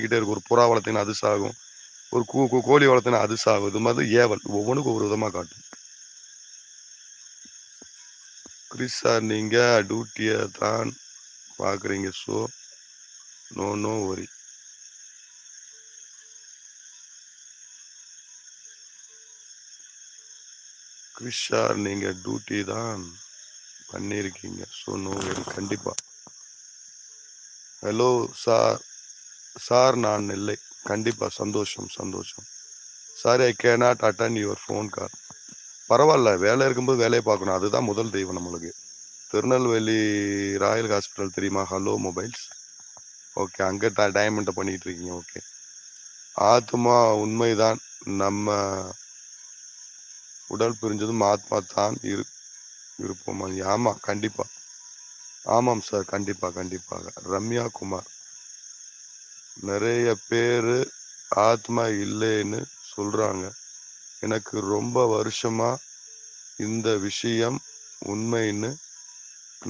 கிட்டே இருக்கு. ஒரு புறா வளர்த்தீங்கன்னா அது சாகும், ஒரு கோழி வளர்த்தீங்கன்னா அது சாகும். இது மாதிரி ஏவல் ஒவ்வொன்றுக்கும் ஒவ்வொரு விதமாக காட்டும். கிறிஸ் சார், நீங்கள் டியூட்டியை தான் பார்க்குறீங்க. So no worry. Chris sir, நீங்கள் டியூட்டி தான் பண்ணியிருக்கீங்க. So no worry. கண்டிப்பாக. ஹலோ சார் நான் இல்லை. கண்டிப்பாக. சந்தோஷம். Sorry, I cannot attend your phone call. பரவாயில்ல, வேலை இருக்கும்போது வேலையை பார்க்கணும். அதுதான் முதல் தெய்வம் நம்மளுக்கு. திருநெல்வேலி ராயல் ஹாஸ்பிட்டல் தெரியுமா? Hello mobiles. ஓகே, அங்கே டைமண்டை பண்ணிகிட்டு இருக்கீங்க. ஓகே. ஆத்மா உண்மைதான். நம்ம உடல் பிரிஞ்சதும் ஆத்மா தான் இருப்போம். ஆமாம், கண்டிப்பாக. ஆமாம் சார், கண்டிப்பாக. ரம்யா குமார், நிறைய பேர் ஆத்மா இல்லைன்னு சொல்கிறாங்க. எனக்கு ரொம்ப வருஷமா இந்த விஷயம் உண்மைன்னு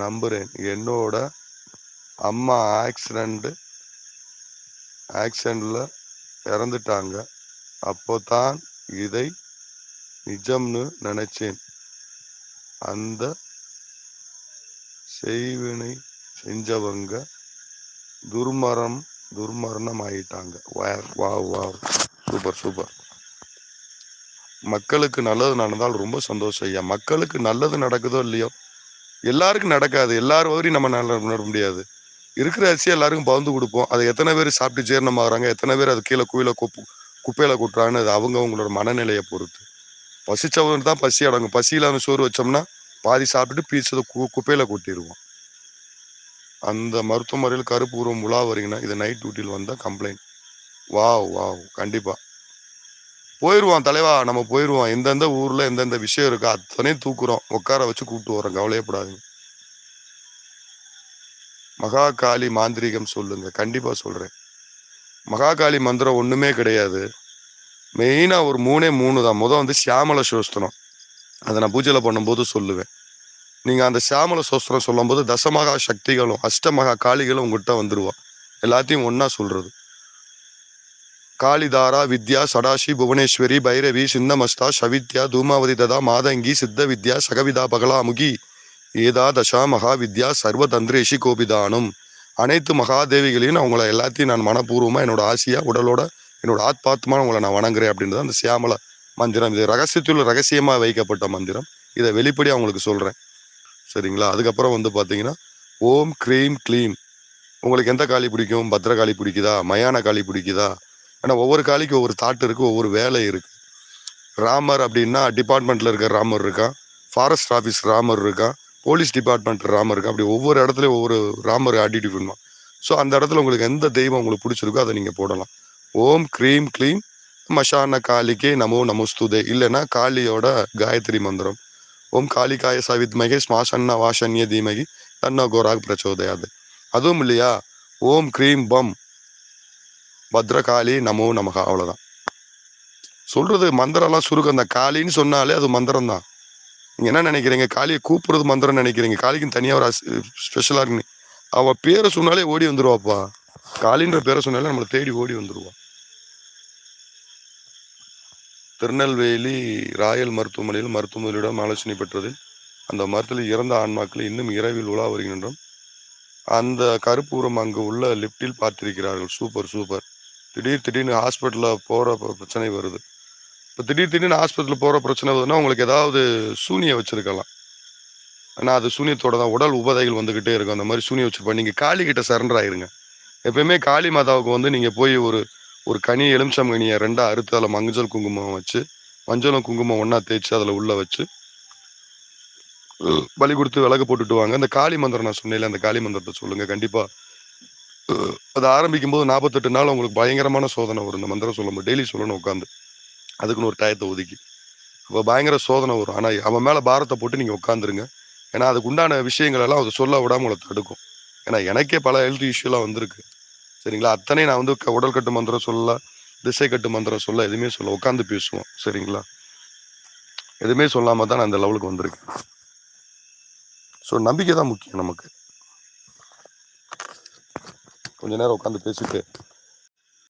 நம்புகிறேன். என்னோட அம்மா ஆக்சிடெண்ட்டில் இறந்துட்டாங்க. அப்போ தான் இதை நிஜம்னு நினச்சேன். அந்த செய்வினை செஞ்சவங்க துர்மரணம் ஆயிட்டாங்க. வாவ். சூப்பர். மக்களுக்கு நல்லது நடந்தால் ரொம்ப சந்தோஷம் ஐயா. மக்களுக்கு நல்லது நடக்குதோ இல்லையோ, எல்லாருக்கும் நடக்காது. எல்லாரும் வரையும் நம்ம நட முடியாது. இருக்கிற அரிசியை எல்லாருக்கும் பகிர்ந்து கொடுப்போம். அதை எத்தனை பேர் சாப்பிட்டு ஜீரணமாகறாங்க, எத்தனை பேர் அது கீழே குப்பையில கொட்டுறாங்கன்னு அது அவங்களோட மனநிலையை பொறுத்து. பசிச்சவன் தான் பசி அடங்கும். பசியிலான சோறு வச்சோம்னா பாதி சாப்பிட்டுட்டு பீச்சதை குப்பையில கொட்டிடுவோம். அந்த மருத்துவமனையில் கருப்பு உருவம் உலா வரீங்கன்னா இது நைட் டியூட்டியில் வந்த கம்ப்ளைண்ட். வாவ். கண்டிப்பா போயிடுவான் தலைவா. நம்ம போயிடுவோம். எந்தெந்த ஊர்ல எந்தெந்த விஷயம் இருக்கோ அத்தனையும் தூக்குறோம், உட்கார வச்சு கூப்பிட்டு வரோம். கவலையப்படாதீங்க. மகாகாளி மாந்திரிகம் சொல்லுங்க. கண்டிப்பா சொல்றேன். மகாகாளி மந்திரம் ஒண்ணுமே கிடையாது. மெயினா ஒரு 3 தான். வந்து சியாமல சோஸ்திரம். அதை நான் பூஜையில பண்ணும்போது சொல்லுவேன். நீங்க அந்த சியாமல சோஸ்திரம் சொல்லும் போது தசமகா சக்திகளும் அஷ்டமகா காளிகளும் உங்ககிட்ட வந்துருவா. எல்லாத்தையும் ஒன்னா சொல்றது. காளிதாரா வித்யா சடாஷி புவனேஸ்வரி பைரவி சின்னமஸ்தா சவித்யா தூமாவதி ததா மாதங்கி சித்த வித்யா சகவிதா பகலாமுகி ஏதா தசா மகா வித்யா சர்வதந்திரேஷி கோபிதானும். அனைத்து மகாதேவிகளையும் அவங்கள எல்லாத்தையும் நான் மனப்பூர்வமா என்னோட ஆசையா உடலோட என்னோட ஆத்மாத்மா உங்களை நான் வணங்குறேன் அப்படின்றது அந்த சியாமல மந்திரம். இது ரகசியமா வைக்கப்பட்ட மந்திரம். இதை வெளிப்படி அவங்களுக்கு சொல்றேன். சரிங்களா? அதுக்கப்புறம் பாத்தீங்கன்னா ஓம் க்ரீம் க்ளீம். உங்களுக்கு எந்த காளி பிடிக்கும்? பத்ரகாளி பிடிக்குதா? மயான காளி பிடிக்குதா? ஏன்னா ஒவ்வொரு காளிக்கு ஒவ்வொரு தாட் இருக்கு, ஒவ்வொரு வேலை இருக்கு. ராமர் அப்படின்னா டிபார்ட்மெண்ட்ல இருக்க ராமர் இருக்கான், ஃபாரஸ்ட் ஆஃபீஸ் ராமர் இருக்கான், போலீஸ் டிபார்ட்மெண்ட் ராமர் இருக்கா. அப்படி ஒவ்வொரு இடத்துலயும் ஒவ்வொரு ராமர் ஆட்டிடியூட் பண்ணுவான். ஸோ அந்த இடத்துல உங்களுக்கு எந்த தெய்வம் உங்களுக்கு பிடிச்சிருக்கோ அதை நீங்க போடலாம். ஓம் க்ரீம் க்ளீம் மஷான காளிக்கே நமோஸ்துதே. இல்லைன்னா காளியோட காயத்ரி மந்திரம் ஓம் காளிகாய சவித்மகே ஸ்மாசன்ன வாசன்ய தீமகி தன்னோ கோராக் பிரச்சோதயாது. அதுவும் இல்லையா ஓம் க்ரீம் பம் பத்ரகாளி நமோ நமகா. அவ்வளவுதான் சொல்றது. மந்திரம்லாம் சுருக்கம். அந்த காளின்னு சொன்னாலே அது மந்திரம் தான். நீங்க என்ன நினைக்கிறீங்க? காளியை கூப்பிடுறது மந்திரம் நினைக்கிறீங்க? காளிக்கு தனியா ஒரு ஸ்பெஷலா இருக்கு. அவ பேரை சொன்னாலே ஓடி வந்துருவாப்பா. காளின்ற பேரை சொன்னாலே நம்மளை தேடி ஓடி வந்துருவா. திருநெல்வேலி ராயல் மருத்துவமனையில் மருத்துவமனையிடம் ஆலோசனை பெற்றதில் அந்த மருத்துவத்தில் இறந்த ஆன்மாக்களை இன்னும் இரவில் உலா வருகின்றோம். அந்த கருப்பூரம் அங்கு உள்ள லிப்டில் பார்த்திருக்கிறார்கள். சூப்பர். திடீர்னு ஹாஸ்பிட்டலில் போகிற பிரச்சனை வருது. இப்போ திடீர்னு ஹாஸ்பிட்டலில் போகிற பிரச்சனை வருதுன்னா உங்களுக்கு ஏதாவது சூனியம் வச்சுருக்கலாம். ஆனால் அது சூனியத்தோட தான் உடல் உபதைகள் வந்துக்கிட்டே இருக்கும். அந்த மாதிரி சூனியம் வச்சுருப்போம். நீங்கள் காளிக்கிட்ட சரண்டர் ஆயிருங்க. எப்பயுமே காளி மாதாவுக்கு நீங்கள் போய் ஒரு கனி எலுமிச்சம் கனியை 2 அறுத்து அதில் மஞ்சள் குங்குமம் வச்சு, மஞ்சளும் குங்குமம் ஒன்றா தேய்ச்சி அதில் உள்ள வச்சு பலி கொடுத்து விளக்கு போட்டுட்டு வாங்க. அந்த காளி மந்திரம் நான் சொன்னேன், அந்த காளி மந்திரத்தை சொல்லுங்க. கண்டிப்பாக அதை ஆரம்பிக்கும் போது 48 நாள் உங்களுக்கு பயங்கரமான சோதனை வரும். இந்த மந்திரம் சொல்லும்போது டெய்லி சொல்லணும் உட்காந்து. அதுக்குன்னு ஒரு டயத்தை ஒதுக்கி அப்போ பயங்கர சோதனை வரும். ஆனால் அவன் மேலே பாரத்தை போட்டு நீங்கள் உட்காந்துருங்க. ஏன்னா அதுக்கு உண்டான விஷயங்கள் எல்லாம் அதை சொல்ல விடாமல் உங்களை தடுக்கும். ஏன்னா எனக்கே பல ஹெல்த் இஷ்யூலாம் வந்திருக்கு. சரிங்களா? அத்தனை நான் உடல் கட்டு மந்திரம் சொல்ல, திசை கட்டு மந்திரம் சொல்ல, எதுவுமே சொல்ல உட்காந்து பேசுவோம். சரிங்களா? எதுவுமே சொல்லாம தான் நான் அந்த லெவலுக்கு வந்திருக்கேன். ஸோ நம்பிக்கை தான் முக்கியம் நமக்கு. கொஞ்ச நேரம் உட்காந்து பேசிட்டு